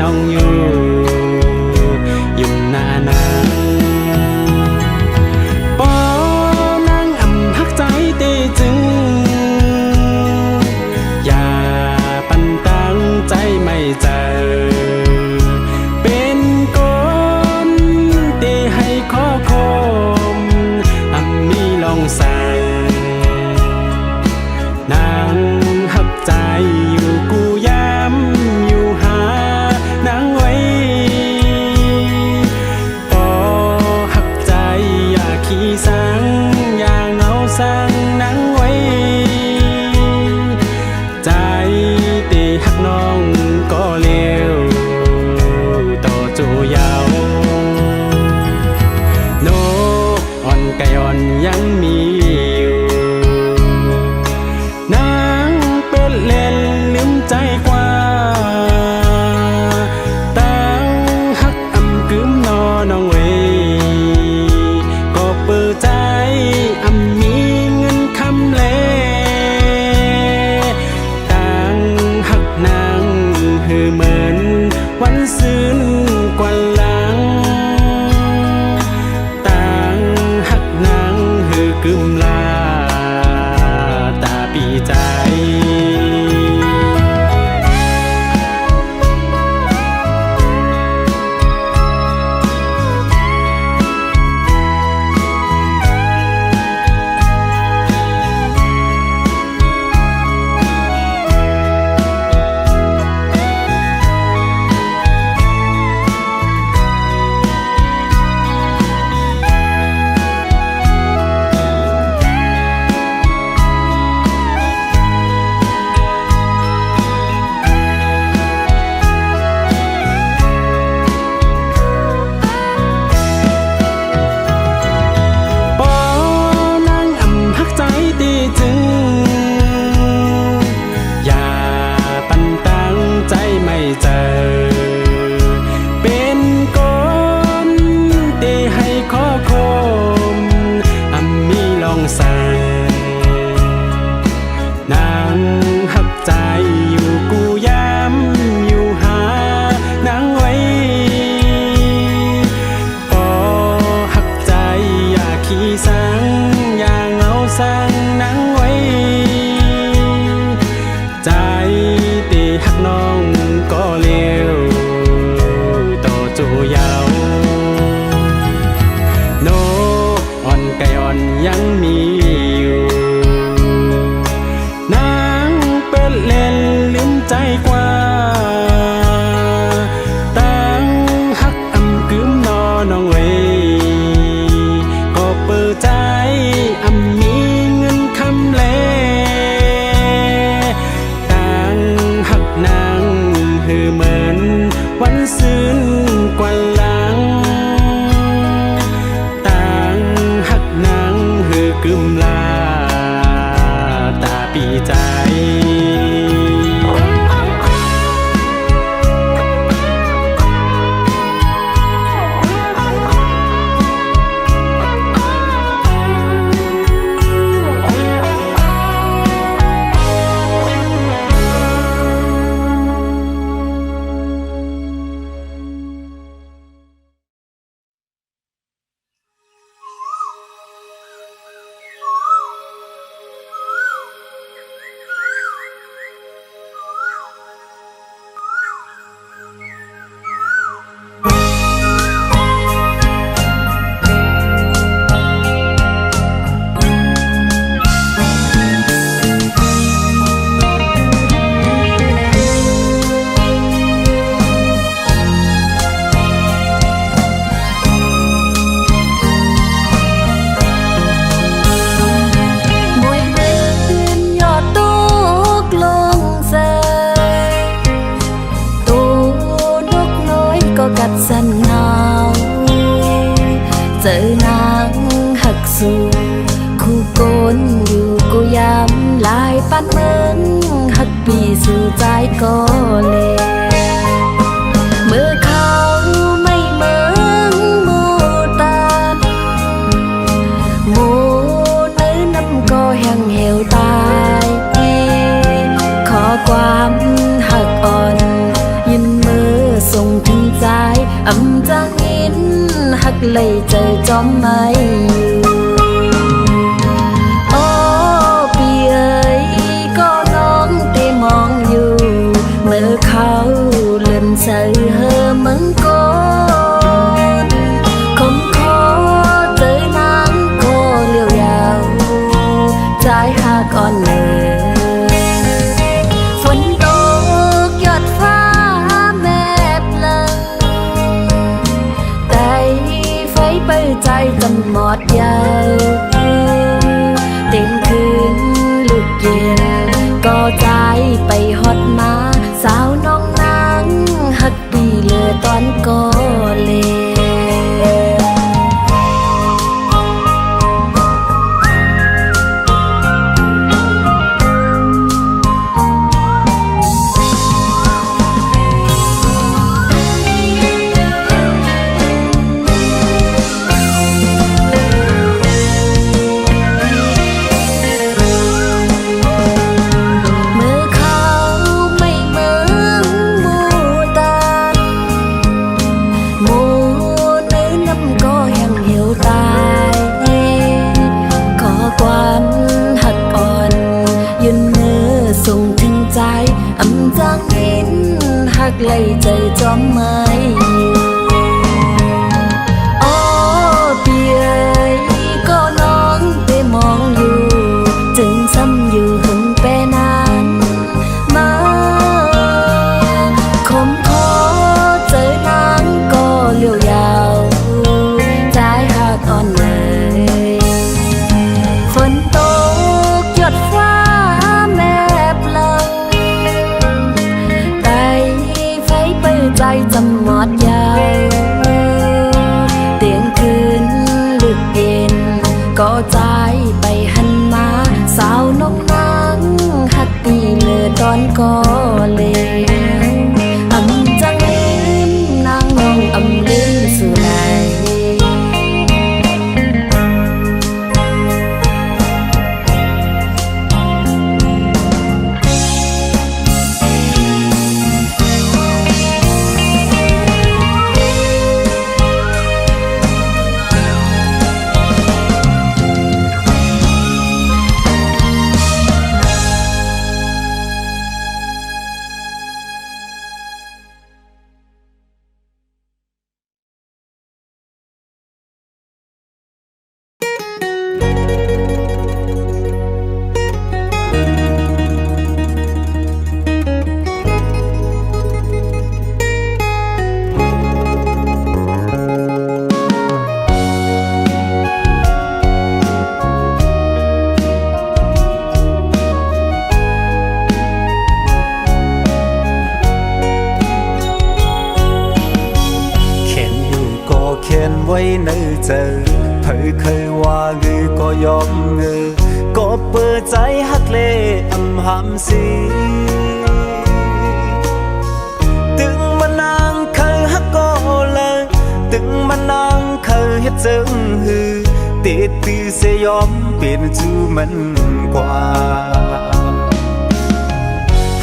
น้องอยู่หน้านั้นปอนางอำฮักใจเตจึงอย่าปันตั้งใจไม่เจอเป็นคนเตให้ข้อคมอำมีลองสั่งนางหักใจอยู่กูย้ำอยู่หานางไว้พอหักใจอย่าขี้สังอย่าเงาสังนางไว้ใจเตหักน้องก็เลี้ยวต่อจูยาวโนอ่อนไก่อ่อนยังมีอยู่นางเป็นเล่นลืมใจกว่าตั้งหักอำกึมนอน้องเวยก็เปิดใจอำมีเงินคำเลตั้งหักนางหือเหมือนวันซื่นกว่าหลังตั้งหักนางหือกึมลาตาปีใจเจอเป็นคนเตให้ข้อคมอำมีลองสั่งนางหักใจอยู่กูย้ำอยู่หานางไว้พอหักใจอย่าขี้สังอย่าเงาสังนางไว้ใจเตหักน้องก็เลี้ยวต่อจูยาวโนอ่อนไก่อ่อนยังมีอยู่นางเป็นเล่นลืมใจกว่าตั้งหักอำกึมนอน้องเวยก็เปิดใจอำมีเงินคำเลตั้งหักนางหือเหมือนวันซื่นกว่าหลังตั้งหักนางหือกึมลาตาปีใจสันเงาเจอนางหักสู่คู่โกนอยู่กูยำลายปันเมืองหักปีสู่ใจก็เลยเมื่อเขาไม่เมืองโมตาโมเนื้อน้ำก็แห้งเหี่ยวตายขอความหักอ่อนยินมือส เลยเจอจอมไม่อยู่โอ้ปีเอ๋ยก็น้องเตมองอยู่เมื่อเขาเลื่อนใส่เฮอมังกรคมคอเจอนางก็เลี้ยวยาวใจหาก่อนเลยฝนตกหยดฟ้าแม่เพลิงแต่ไฟเปิดใจจำหมดยาวเต็มคืนลึกเย็นก็ใจไปฮอดมาสาวน้องนางหักปีเลือตอนก็เลส่งถึงใจอำจังหินหักเลยใจจอมไม่อยู่โอ้ปีเอ๋ยก็น้องไปมองอยู่จึงซ้ำอยู่หึงแปนานมาคมคอเจอนางก็เลี้ยวยาวใจหักอ่อนเลยฝนตกหยดฟ้าใจจำหมดยาวเตียงคืนลึกเย็นก็ใจไปหันมาสาวนกนางหักปีเลือตอนก็เลยอำจังลืมนางน้องอำลืมสู่ไหนไว้ในใจเธอเคยว่าคือก็ยอมเงอก็เปิดใจฮักเลอำหำสีถึงมันนางเคยฮักก็เลยถึงมันนางเคยเฮ็ดจึงหือติดตือเสยอมเปลี่ยนจูมันกว่า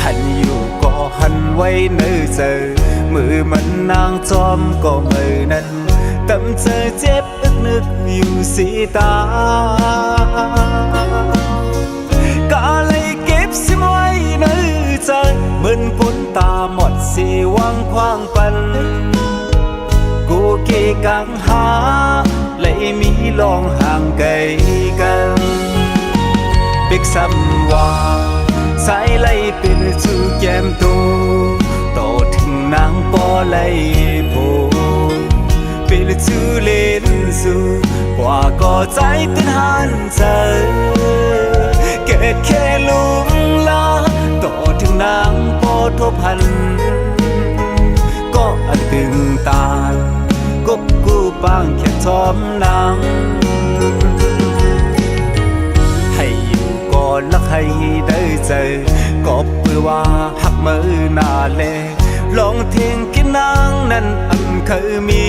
หันอยู่ก็หันไว้ในใจมือมันนางจอมก็มือนั้นตำเธอเจ็บอึกนึกอยู่สีตาก็เลยเก็บสิ่งไว้ในใจเหมือนคนตาหมดสีวังควางปันกูเกกังหาเลยมีลองห่างไกลกันเป็กซ้ำว่าสายไล่เป็นจูแก้มตูโตถึงนางปอไล่โพเป็นจูเล่นสู่กว่าก็ใจตื่นหันเธอเกิดแค่ลุงลาโตถึงนางปอทบพันก็อันตึงตากบกูปางแค่ทอมนางให้อยู่ก่อนและให้ได้เจอก็เพื่อว่าหักมือหน้าเล่ลองเทียงกินนางนั้นอันเคยมี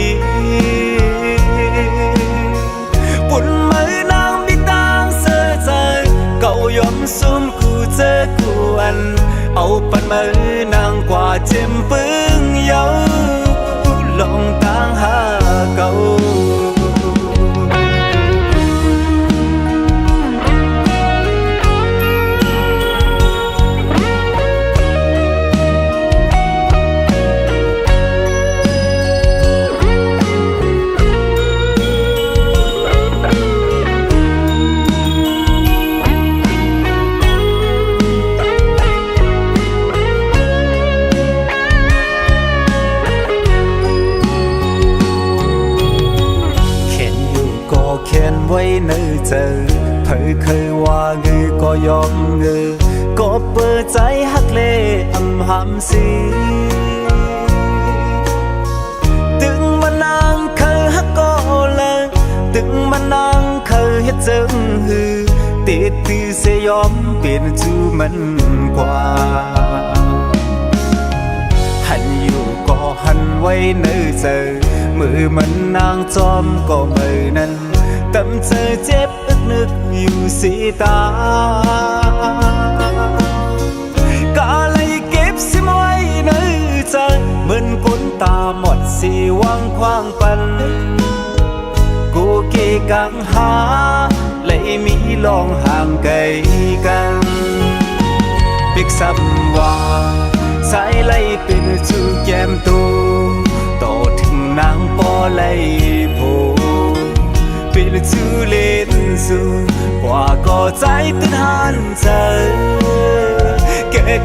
ปุ่นมือนางมีตางเสือใจเก่ายอมซุ่มกูเจอกูอันเอาปันมือนางกว่าเจ็มปึ้งเยาลองตางหาเก่า เจอเธอเคยว่าเงยก็ยอมเงยก็เปิดใจฮักเล่อำหำสีตึงมานางเคยฮักก็เลยตึงมานางเคยเฮ็ดเจิงหือติดตือเสยอมเปลี่ยนจูมันกว่าหันอยู่ก็หันไว้เนื้อเจอมือมันนางจอมก็มือนั้นตำเจอเจ็บอึกนึกอยู่สีตากาเลยเก็บสิไว้ในใจเหมือนคนตาหมดสีวังควางปันกูเกกังหาเลยมีลองห่างไกลกันปิกซับว่าสายไล่เป็นจูแก้มตูต่อถึงนางปอไล่โพเป็นจูเล่นสูกว่าก็ใจตื่นหันเจอ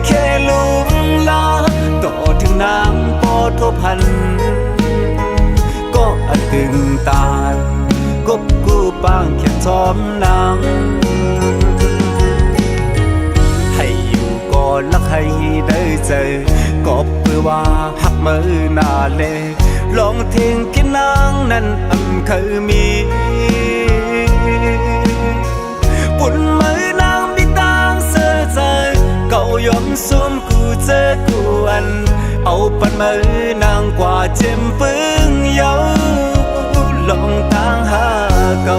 แค่ลุงลาต่อถึงนางปอทพันก็อันตึงตากบกูปางแค่ทอมนางให้อยู่ก่อนลักให้ได้เจอก็เพื่อว่าหักมือหน้าเล่ลองทิ้งกินนางนั้นเคยมีปุ่นมือนางมีต่างเสื้อใจเก่ายอมสวมกูเจอกูอันเอาปันมือนางกว่าเจ็มปึ้งเยาลองตั้งหาเก่า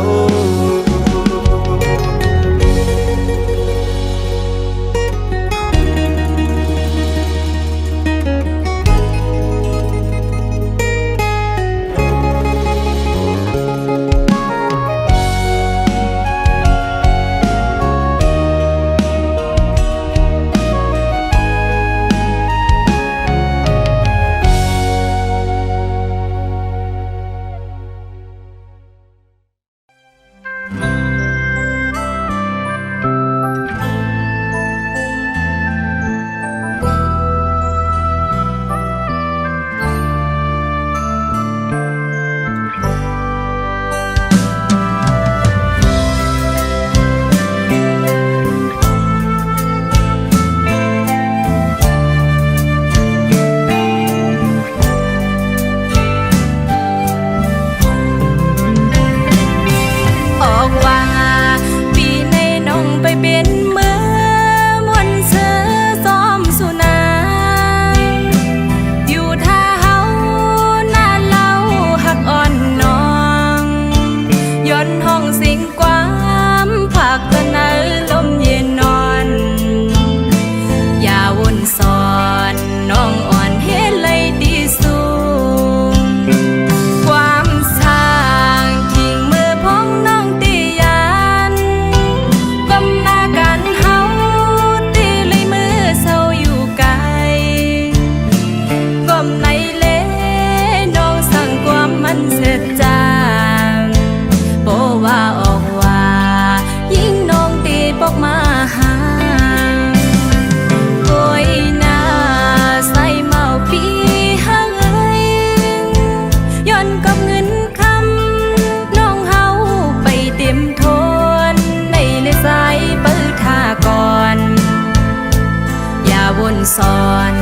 สอน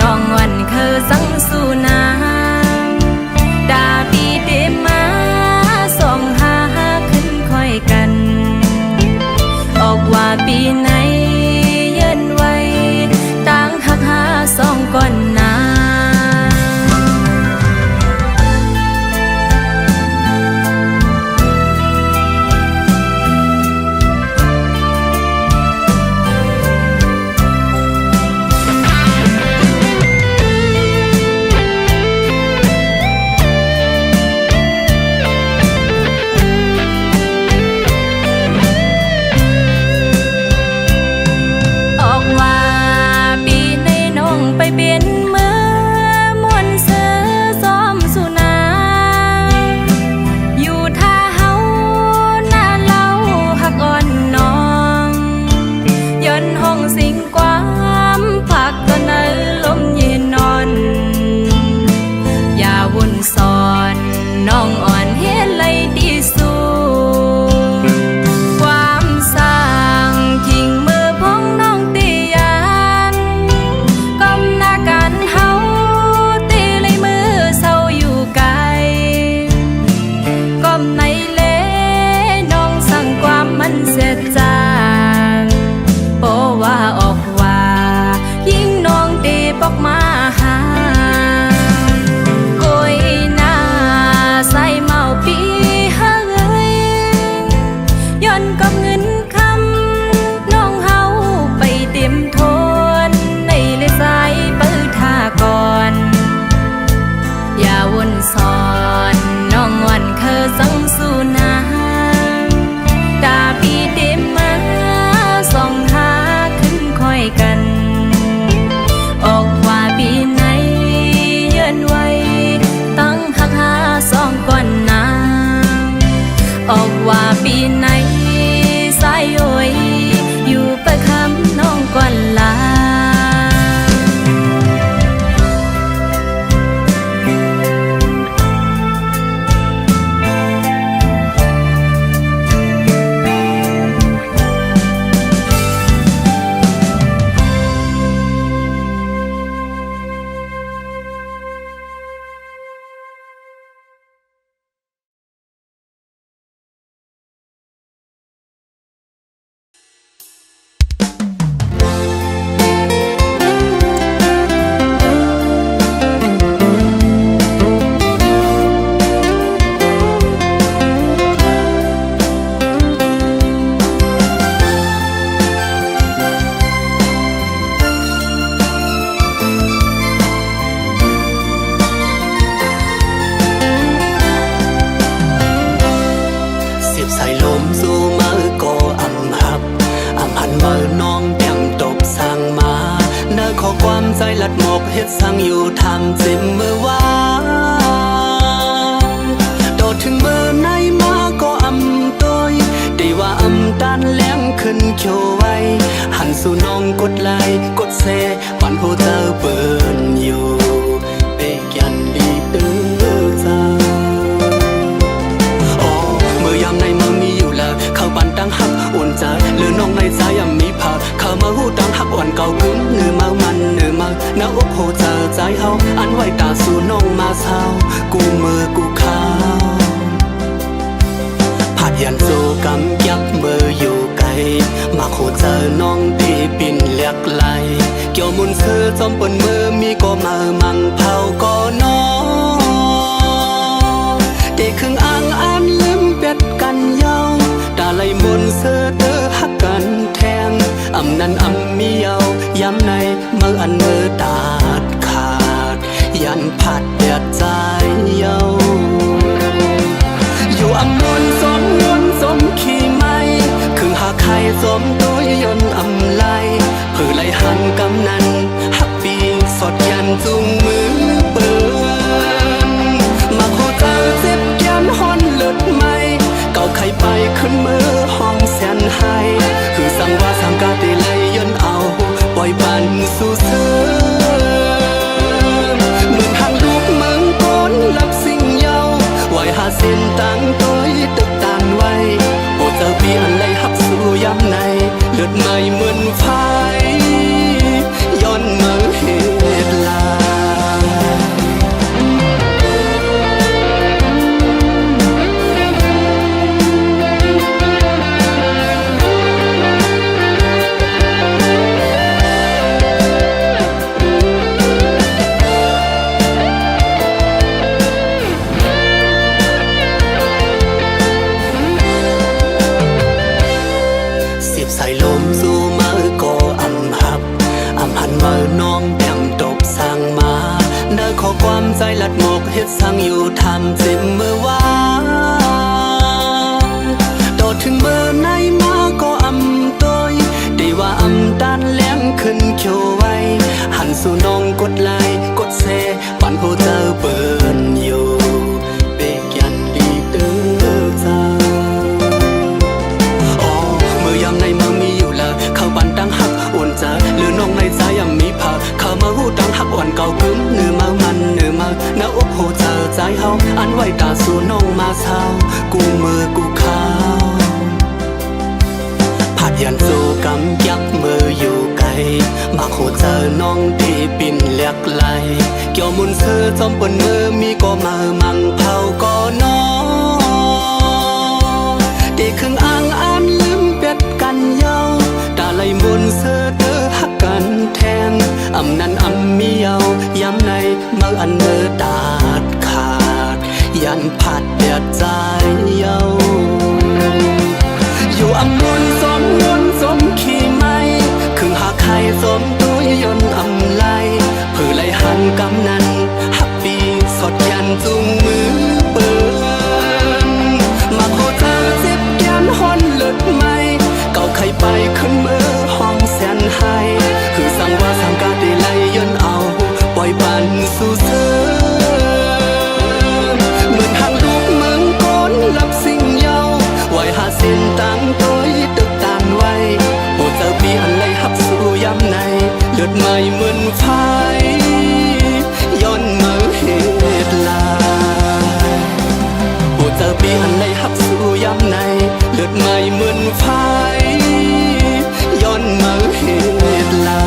น้องวันเคยสังสู่นางดาปีเดมาส่องหาขึ้นค่อยกันออกว่าปีไหนเย็นไว้ต่างหักหาส่องก่อนนา ลัดหมอกเฮ็ดสั่งอยู่ทำเจ็มเมื่อวานโดดถึงเมื่อไหนมาก็อำตัวได้ว่าอำตันแหลงขึ้นเขียวไว้หันสู่น้องกดไลค์กดแชร์ปันโหเจอเปินอยู่เปกยันดีตื้อใจเมื่อยามในเมืองมีอยู่แล้วเข้าปันตั้งหักอุ่นใจหรือน้องในใจยังมีภาพเข้ามาหูตั้งหักอ่อนเก่ากึ้งเนื้อมามันเนื้อมาหน้าอกโหเจอใจเฮาอันไว้ตาสู่น้องมาเศร้ากูมือกูข้าวผัดยันโซกำยักมืออยู่ไกลมาโคเจอน้องตีปิ่นเลียกไหลเกี่ยวมุนเสือจอมปนมือมีก็มามังเผาก็น้องเด็กครึ่งอ่างอันลืมเป็ดกันเยาตาไหลมนเสือเตอหักกันแทงอำนั้นอำมีเยาย้ำในเมื่ออันมือตาดขาดยันผัดเดือดใจเยาอยู่อำมนสมยนสมขี่ไม่คือหาใครสมตัวยนอำไลเพื่อไล่หันกำนันหักปีสดยันจุงมือเปินมาโคเจอเจ็บยันฮอนหลุดไม่เก่าใครไปขึ้นมือห้องแสนให้คือสั่งว่าสั่งกาได้ไล่ยนเอาปล่อยบันสู่เสือเหมือนทางลูกเมืองก้นลับสิ่งเยาไว้หาเส้นตั้งตัวตึกตานไว้โอ้เจอปีอันไล่หักสู่ย้ำในเลือดไม่เหมือนไฟย้อนเมื่อเหตุลาใส่ลมสู่มือก็อำหับอำหันมือน้องแต้มตบสั่งมาเดินขอความใจลัดหมอกเฮ็ดสั่งอยู่ทำเจ็มเมื่อวานโดดถึงเมื่อไหนมาก็อำตัวได้ว่าอำตันแหลงขึ้นเขียวไว้หันสู่น้องกดไลค์กดแชร์ปันโหเจอเปินอยู่เปกยันดีตื้อใจยามในเมืองมีอยู่แล้วเข้าปันตั้งหักอุ่นใจหรือน้องในใจยังมีภาพเข้ามาหูตั้งหักอ่อนเก่ากึ้งเนื้อมามันเนื้อมาหน้าอกโหเจอใจเฮาอันไว้ตาสู่น้องมาเศร้ากูมือกูข้าวผัดยันโซกำยักมืออยู่ไกลมาโคเจอน้องตีปิ่นเลียกไหลเกี่ยวมุนเสือจอมปนมือมีก็มามังเผาก็น้องเด็กครึ่งอ่างอันลืมเป็ดกันเยาตาไหลมนเสือเตอหักกันแทงอำนั้นอำมีเยาย้ำในเมื่ออันมือตาดขาดยันผัดเดือดใจเยาอยู่อำมนสมยนสมขี่ไม่คือหาใครสมตัวยนอำไลเพื่อไล่หันกำนันหักปีสดยันจุงมือเปินมาโคเจอเจ็บยันฮอนหลุดไม่เก่าใครไปขึ้นมือห้องแสนให้คือสั่งว่าสั่งกาได้ไล่ยนเอาปล่อยบันสู่เสือเหมือนทางลูกเมืองก้นลับสิ่งเยาไว้หาเส้นตั้งตัวตึกตานไว้โอ้เจอปีอันไล่หักสู่ย้ำในเลือดไม่เหมือนไฟย้อนเมื่อเหตุลาโอ้เจอปีอันไล่หักสู่ย้ำในเลือดไม่เหมือนไฟย้อนเมื่อเหตุลา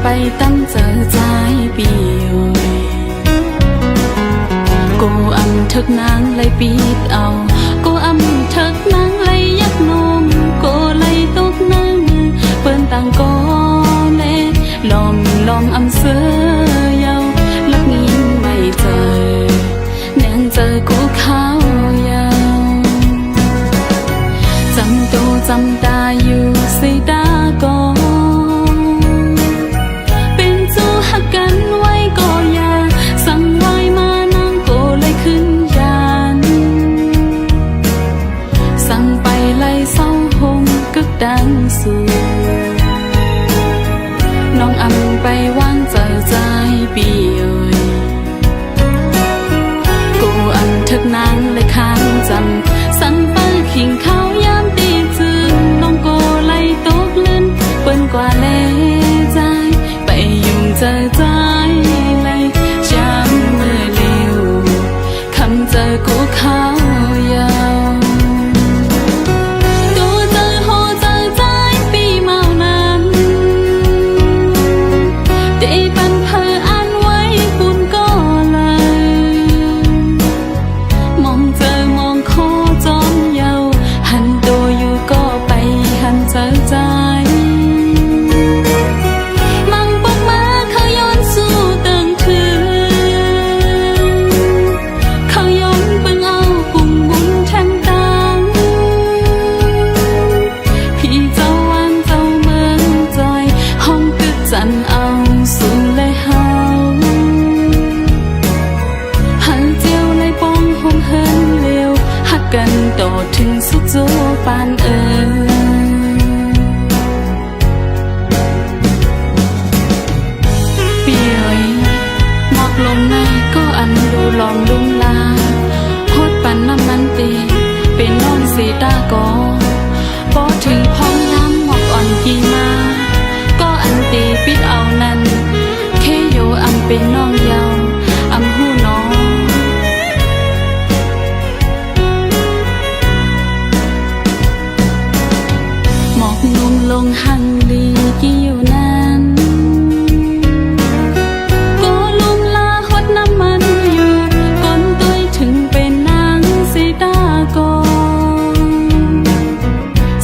ไปตั้มเจอใจปีโอยกูอำทึกนางเลยปีดเอากูอำทึกนางเลยยักนมกูเลยตกนางเปิ้นต่างก็เล่ลอมอำเสือยาวลักนี้ไม่เจอแนงเจอกูข้าวยาวจำตัวจำตาอยู่สิตาก็เป็นจูหักกันไว้ก็อย่าสั่งไว้มานางก็เลยขึ้นยานสั่งไปไล่เศร้าหงกึกดังสู่น้องอำไปวางเจอใจปีเอ่ยกูอำทึกนางเลยค้างจำสั่งไปขิงเขายามตีจืนน้องกูไล่ตกลื่นเปิ้นกว่าเล่ใจไปยุ่งเจอใจเลยจำเมื่อเร็วคำเจอกูเขายาวกันต่อถึงสุดโจปานปีเอ๋ยหมอกลมในก็อันดูลอมลุงลาฮอดปันน้ำมันตีเป็นน้องสีตาก็พอถึงพ้องน้ำหมอกอ่อนกี่มาก็อันตีปิดเอานั้นเคโยอำเป็นน้องเยาอำหูน้องลงหังลีกี่อยู่นั้นก็ลุมลาฮอดน้ำมันอยู่ก้นตุ้ยถึงเป็นนางสีตาก็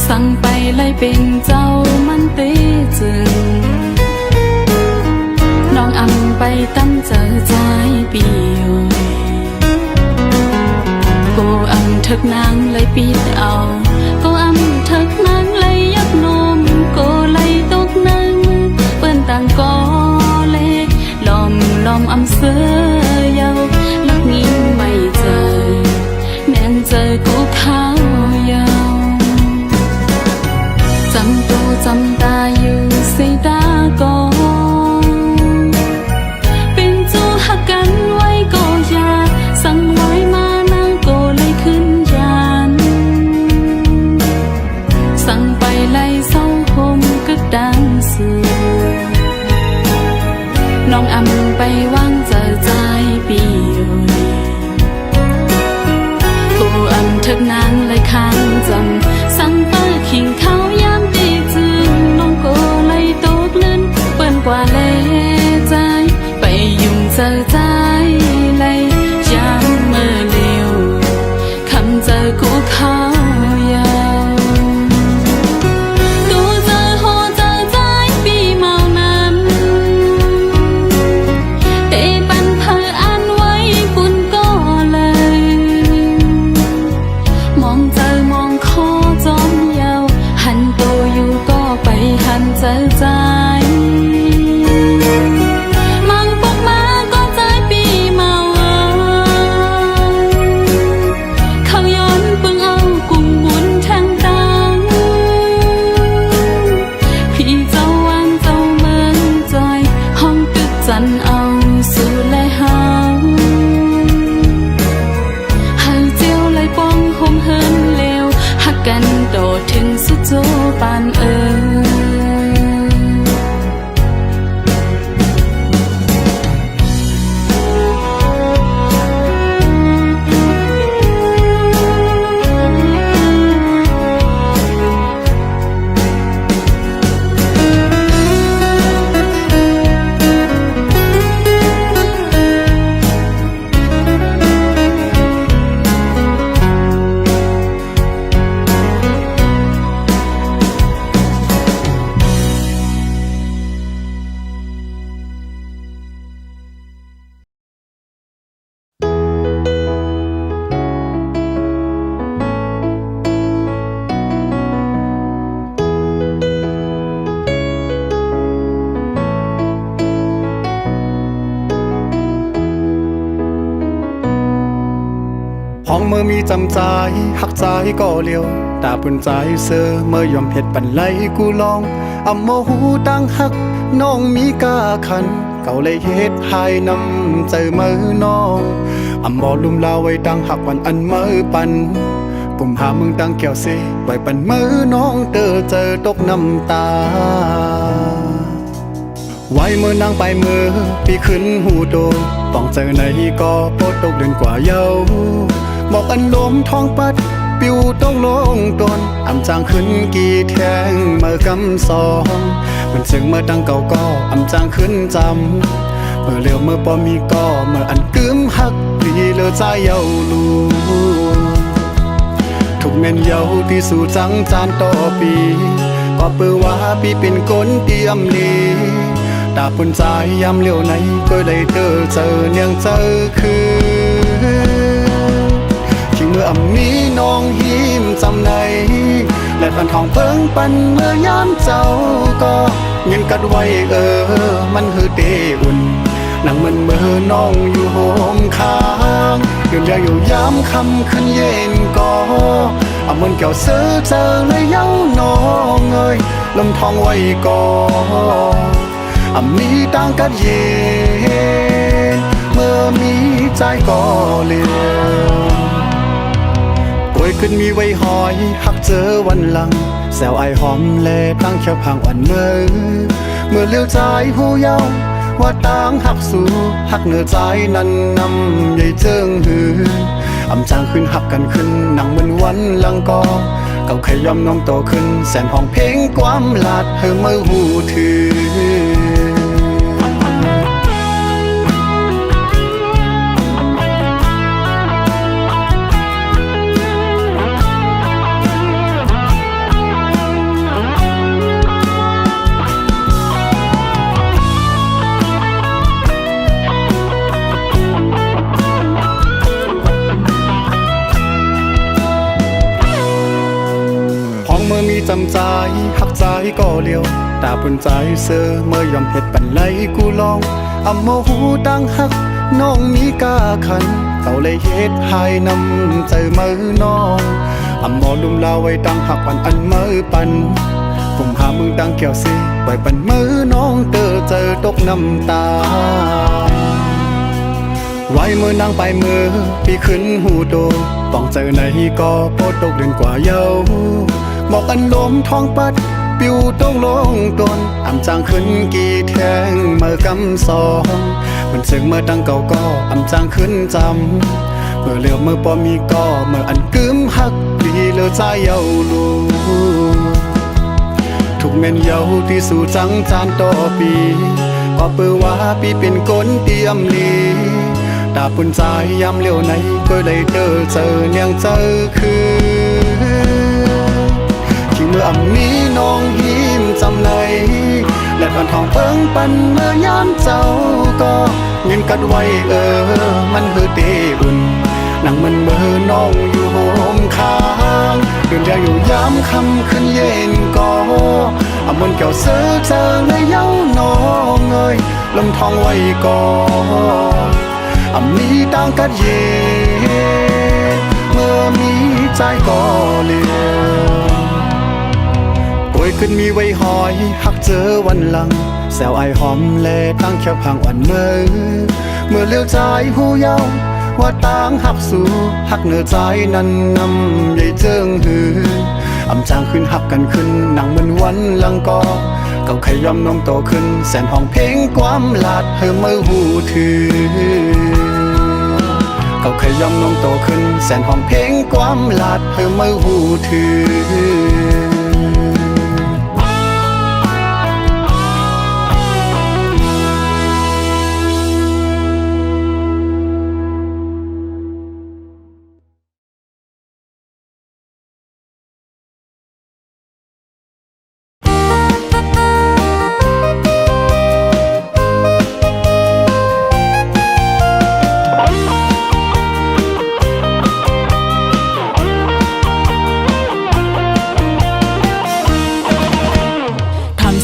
สั่งไปไล่เป็นเจ้ามันเตจึงน้องอำไปตั้มเจอใจปีโอยกูอำทึกนางเลยปีดเอากูอำทึกนางเลยยักนมก็เลยตกนั่งเปิ้นต่างก็เล่ลอมอำเสือยาวลักนี้ไม่เจอแนงเจอกูข้าวยาวจำตัวจำตาอยู่สิตาก็เป็นจูหักกันไว้ก็อย่าสั่งไว้มานางก็เลยขึ้นยานสั่งไปไล่เศร้าหงกึกดังสู่น้องอำไปวางเจอใจปีโอยกูอำทึกนางเลยค้างจำสั่งไปขิงเขายามตีจืนน้องก็เลยตกลื่นเปิ้นกว่าเล่ใจไปยุ่งเจอใจเลยยามเมื่อเร็วคำเจอกูเขายาวเจอใจมังปกมาก็ใจปีเมาเขาย้อนปึงเอากุ้งบุญแทงตังพี่เจ้าวางเจ้าเมืองจอยห้องตึกจันเอาสู่และเฮาเจียวเลยป้องหงเฮินเลวหักกันโตถึงสุดโจปาน เมื่อมีจำใจหักใจก็เลียวตาปุ่นใจเสือเมื่อยอมเผ็ดปันไหลกูลองอำโมหูตั้งหักน้องมีกาขันเก่าเลยเฮ็ดหายนำใจมือน้องอำบ่ลุมลาไว้ตั้งหักวันอันมือปันกุมหามึงตั้งแก้วเสไว้ปันมือน้องเจอตกน้ำตาไว้มือนางไปมือปีขึ้นหูโดต้องเจอในก็โปตกเดือนกว่าเยาบอกอันลมท้องปัดปิวต้องลงตนอำจางขึ้นกี่แทงเมื่อกำสองมันซึ่งเมื่อตั้งเก่าก็อำจางขึ้นจำเมื่อเร็วเมื่อปอมีก็เมื่ออันกึมหักดีเลอใจเยาลูทุกเม่นเยาที่สู่จังจานต่อปีก็เปื้อว่าปีเป็นคนเตรียมลีตาปุ่นใจยามเลี้ยวไหนก็ได้เจอเนียงเจอคือที่เมื่ออำนี้น้องหิมจำในและพันทองเพิ่งปันเมื่อยามเจ้าก็เงินกัดไว้มันหือเตอุ่นนั่งมันเมื่อน้องอยู่โฮมค้างยืนเรียอยู่ยามคำขึ้นเย็นก็เอามันเกี่ยวเสือเจอเลยเย้าน้องเอ้ยลมทองไว้ก่อนมีต่างกันเย็นเมื่อมีใจก็เลี้ยวป่วยขึ้นมีไว้หอยหักเจอวันหลังแซวไอหอมแลตั้งเขียวพังอ่อนเมื่อเลี้ยวใจผู้เยาว่าต่างหักสู่หักเหนือใจนั้นนำใหญ่เจิงหืออำจางขึ้นหักกันขึ้นนั่งเหมือนวันหลังก็เก่าขยอมน้องโตขึ้นแสนห้องเพลงความลาดเธอเมื่อหูถือเมื่อมีจำใจหักใจก็เลียวตาปุ่นใจเสือเมื่อยอมเผ็ดปันไหลกูลองอำโมหูตั้งหักน้องมีกาขันเก่าเลยเฮ็ดหายนำใจมือน้องอำบ่ลุมลาไว้ตั้งหักปันอันมือปันกุมหามึงตั้งแก้วสิไว้ปันมือน้องเจอตกน้ำตาไว้มือนางไปมือปีขึ้นหูโดต้องเจอในก็โปตกเดือนกว่าเยาบอกอันลมท้องปัดปิวต้องลงตนอำจางขึ้นกี่แทงเมื่อกำสองมันซึ่งเมื่อตั้งเก่าก็อำจางขึ้นจำเมื่อเลี้ยวเมื่อปอมีก็เมื่ออันกึมหักดีเลอใจเยาลูทุกเม่นเยาที่สู่จังจานต่อปีก็เปื้อว่าปีเป็นคนเตรียมลีตาปุ่นใจยามเลี้ยวไหนก็ได้เจอเนียงเจอคือที่เมื่ออำนี้น้องหิมจำในและพันทองเพิ่งปันเมื่อยามเจ้าก็เงินกัดไว้มันหือเตอุ่นนั่งมันเมื่อน้องอยู่โฮมค้างยืนเรียอยู่ยามคำขึ้นเย็นก็เอามันเกี่ยวเสือเจอเลยเย้าน้องเอ้ยลมทองไว้ก่อนมีต่างกันเย็นเมื่อมีใจก็เลี้ยวป่วยขึ้นมีไว้หอยหักเจอวันหลังแซวไอหอมแลตั้งเขียวพังอ่อนเมื่อเลี้ยวใจผู้เยาว่าต่างหักสู่หักเหนือใจนั้นนำใหญ่เจิงหืออำจางขึ้นหักกันขึ้นนั่งเหมือนวันหลังก็เก่าขยอมน้องโตขึ้นแสนห้องเพลงความลาดเธอเมื่อหูถือเก่าขยอมน้องโตขึ้นแสนห้องเพลงความลาดเธอเมื่อหูถือ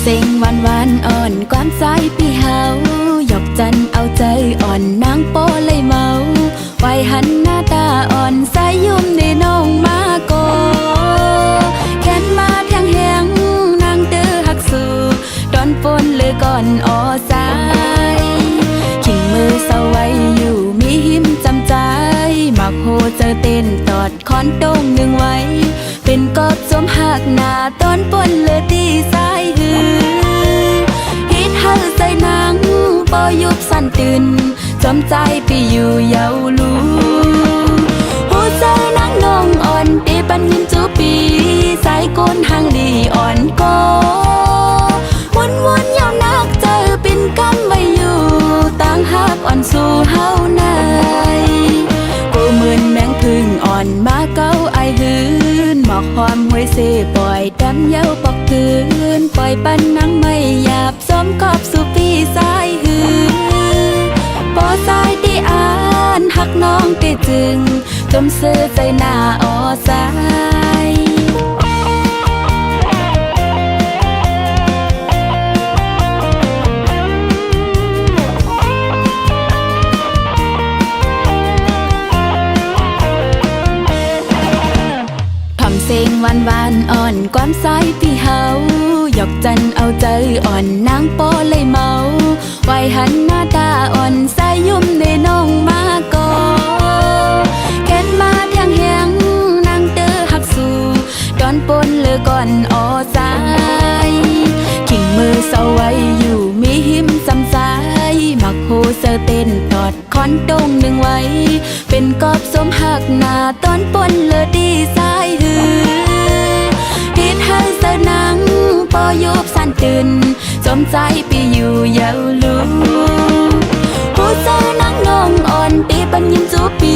เซ็งวันวันอ่อนความใจพี่เฮาหยอกจันเอาใจอ่อนนางโปเลยเมา ไว้หันหน้าตาอ่อนสายยุ่มในน้องมาโกแขนมาเพียงแหงนางเตอหักสู่ตอนปนเลยก่อนอสายขิงมือเศร้าไว้อยู่มีหิมจำใจมักโหเจอเต้นตอดคอนตรงหนึ่งไว้เป็นกอบสมหักหน้าตอนปนเลยตีสายหือฮิตเฮาใส่นางปอยุบสั่นตื่นจอมใจไปอยู่เยาลูหัวใจนางนองอ่อนตีปันยินจูปีสายก้นหางลีอ่อนก็วนยาวนักเจอเป็นกำไว้อยู่ต่างหักอ่อนสู่เฮาในกูเหมือนแมงพึ่งอ่อนมาเก้าไอหืนหมอกความห้วยเสปล่อยดำเย้าปอกคืนปล่อยปันนังไม่หยาบซ้อมกอบสู่ปีสายหืนปอสายที่อ่านหักน้องติจึงจมเสื้อใจหน้าออสายเสียงหวานอ่อนความสายพี่เฮาหยอกจันเอาใจอ่อนนางปอเลยเมาไว้หันหน้าตาอ่อนสายยุ่มในน้องมาโกแขนมาเพียงแหงนางเตอหักสู่ตอนปนเลยก่อนอสายขิงมือเศร้าไว้อยู่มีหิมจำสายมักโหเซอเต้นตอดคอนตรงหนึ่งไว้เป็นกอบสมหักหน้าตอนปนเลยดีสายหือฮิตให้เสนังปอยุบสั่นตื่นจอมใจไปอยู่เยาลูหัวใจนางนองอ่อนตีปันยินจูปี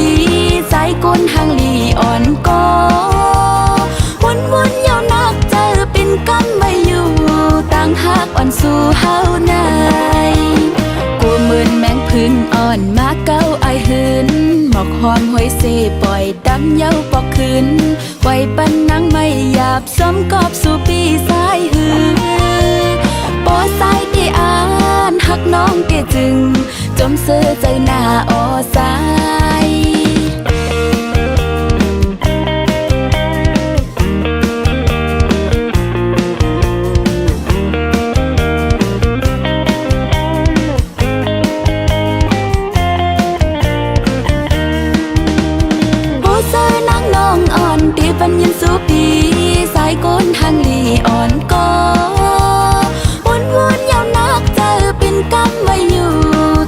สายก้นหางลีอ่อนก็วนยาวนักเจอเป็นกำไว้อยู่ต่างหักอ่อนสู่เฮาในกูเหมือนแมงพึ่งอ่อนมาเก้าไอหืนหมอกหอมห้อยเสปล่อยดำเย้าปอกคืนไว้ปันนังไม่หยาบซ้อมกอบสู่ปีสายหือปอสายที่อ่านหักน้องเกจึงจมเสื้อใจหน้าอสายตีปันยินสู่ปีสายก้นหางลีอ่อนก็วนยาวนักเจอเป็นกำไว้อยู่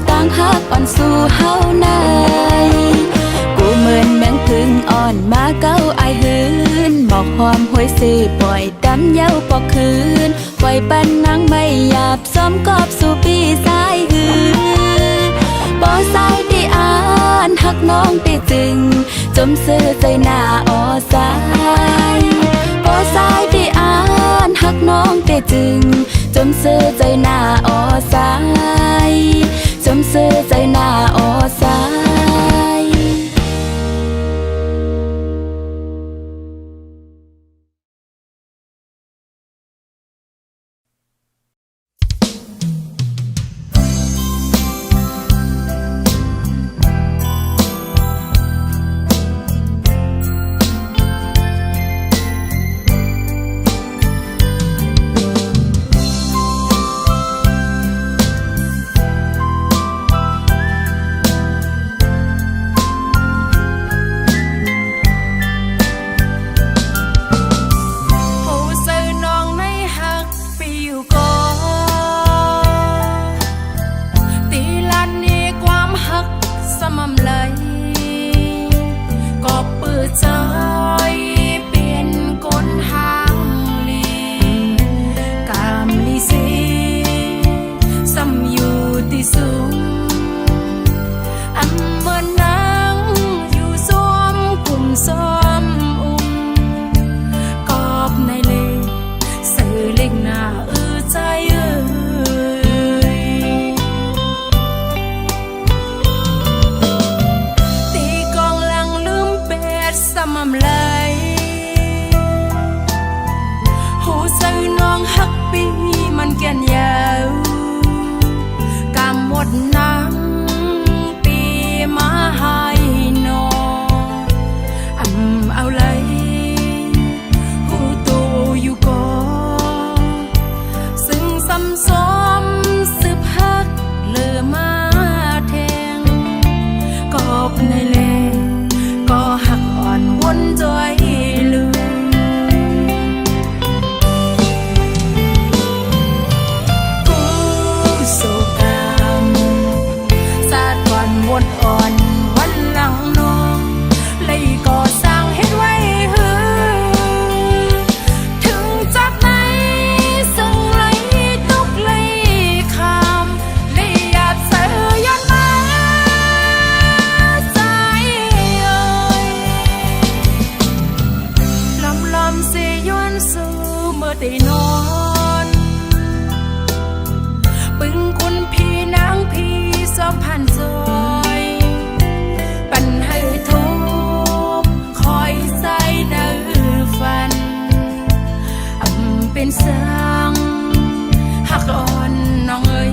ต่างหักอ่อนสู่เฮาในกูเหมือนแมงพึ่งอ่อนมาเก้าไอหืนหมอกความห้วยเสปล่อยดำเย้าปอกคืนปล่อยปันนังไม่หยาบซ้อมกอบสู่ปีสายหืนปอสายที่อ่านหักน้องติจึงจมเสื้อใจหน้าอสายปอสายที่อ่านหักน้องติจึงจมเสื้อใจหน้าอสายจมเสื้อใจหน้าอสาย เ งคุณพี่นางพี่2,000ซอยปันให้ทุกคอยใส่ในฝันเป็นเสียงหักอ่อนน้องเอ๋ย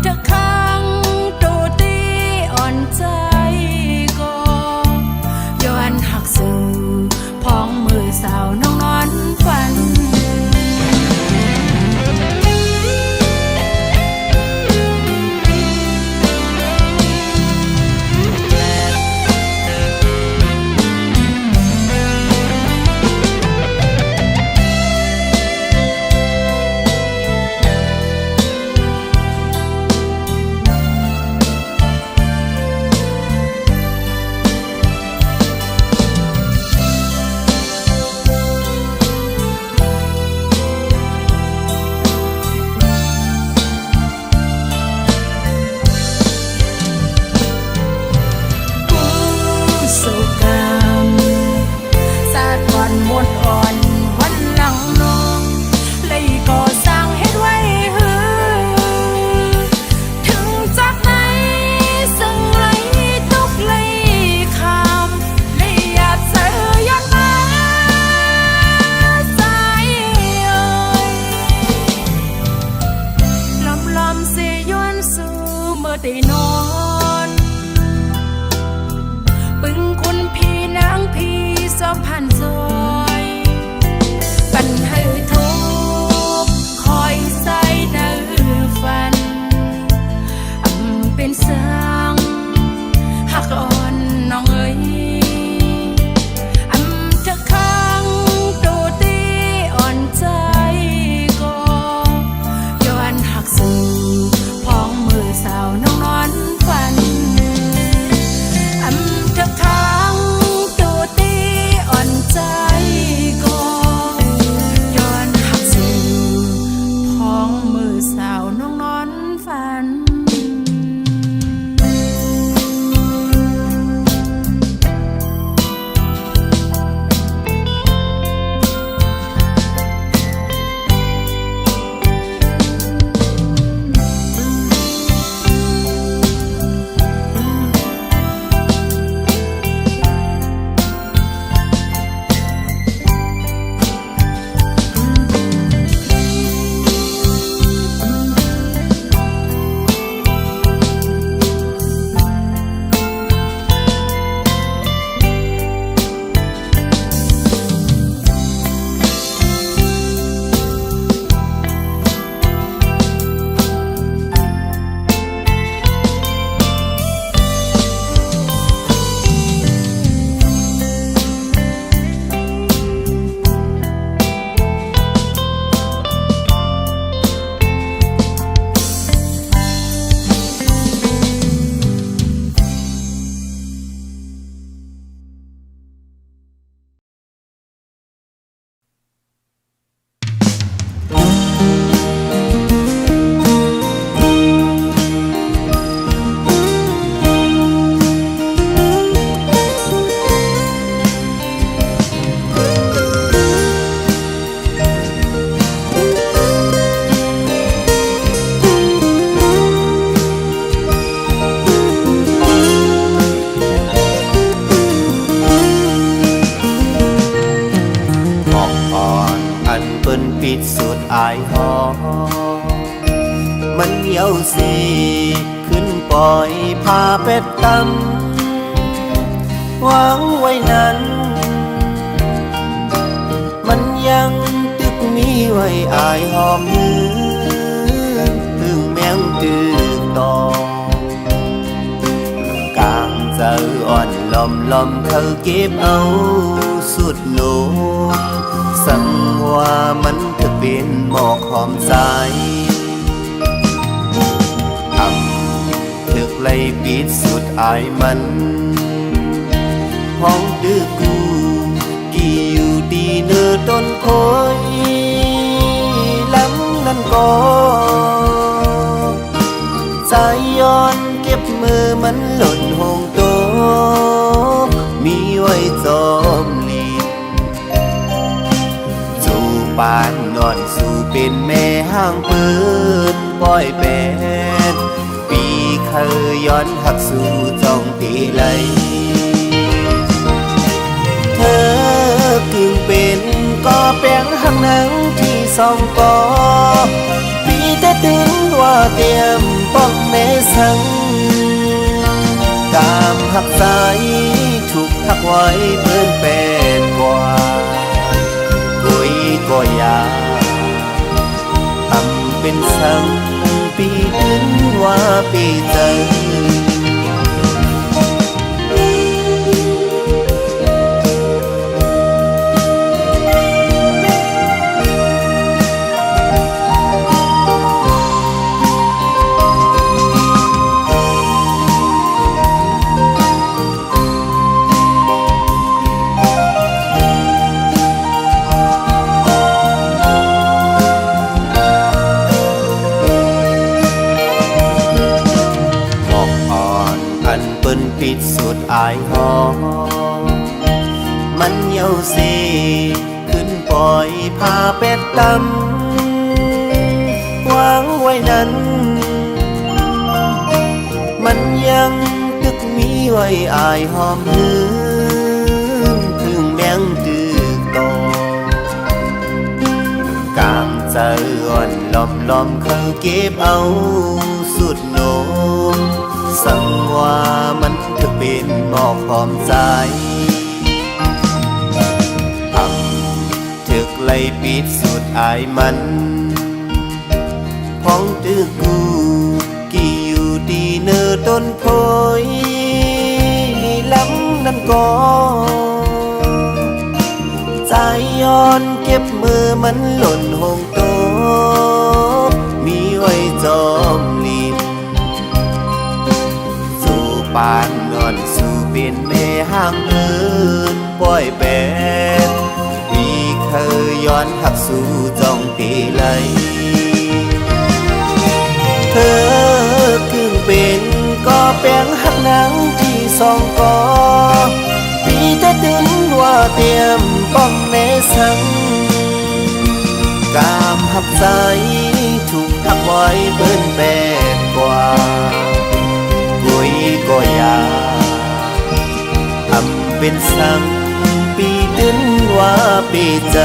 จะค้างตัวตีอ่อนใจก็ย้อนหักสื่อพองมือสาวน้องนอนฝันได้นอนปึงคุณพี่นางพี่2,000ซอยปันให้ทุกคอยใส่ในฝันเป็นเสียงหักอ่อนน้องเอ๋ยจะค้างตัวตีอ่อนใจก็ย้อนหักสื่อพองมือสาวน้องนอนฝันจะค้างตัวตีอ่อนใจก็ย้อนหักสื่อพองมือสาวน้องนอนฝันปิดสุดอายหอมันเหนียวสีขึ้นปล่อยพาเป็ดตำวางไว้นั้นมันยังตึกมีไว้อายหอมมือถึงแมงตึกต่อกลางเจออ่อนลมลมเธอเก็บเอาสุดโลสั่งว่ามันจะเป็นหมอกหอมใจถึกไล่ปิดสุดอายมันห้องดื้อกูกี่อยู่ดีเนื้อต้นโพยล้ำนั้นก็ใจย้อนเก็บมือมันหล่นห้องโตมีไว้จอมลีปานนอนสู่เป็นแม่ห ห่างเปิดปล่อยแปดปีเคยย้อนหักสู่จองตีไหลเธอกึ่งเป็นก็แปลงหักหนังที่สองกอปีแต่ถึงว่าเตรียมป้องแม่สังกามหักใจถูกหักไว้เปิ้นแปดกว่ากุยก็อยากทำเป็นสังปีถึงว่าปีใจปิดสุดอายหอมันเยาสีขึ้นปล่อยพาเป็ดตำวางไว้นั้นมันยังตึกมีไว้อายหอมหืมถึงแมงตึกโตกลางใจอ่อนล้อมเขาเก็บเอาสุดโนมสังว่ามันถึกเป็นหมอกหอมใจทำถึกไล่ปิดสุดอายมันพ้องตึกกูกี่อยู่ดีเนื้อต้นโพยลำนั้นก็ใจย้อนเก็บมือมันหล่นหงโตมีไว้จอมลินปานนอนสู่เป็นแม่ห้างเอินปล่อยแปดปีเคยย้อนหักสู่จองตีไหลเธอกึ่งเป็นก็แปลงหักหนังที่สองกอปีแต่ถึงว่าเตรียมป้องแม่สังกามหักใจถูกทักไว้เปิ้นแปดกว่ากุยก็อยากทำเป็นสังปีถึงว่าปีใจ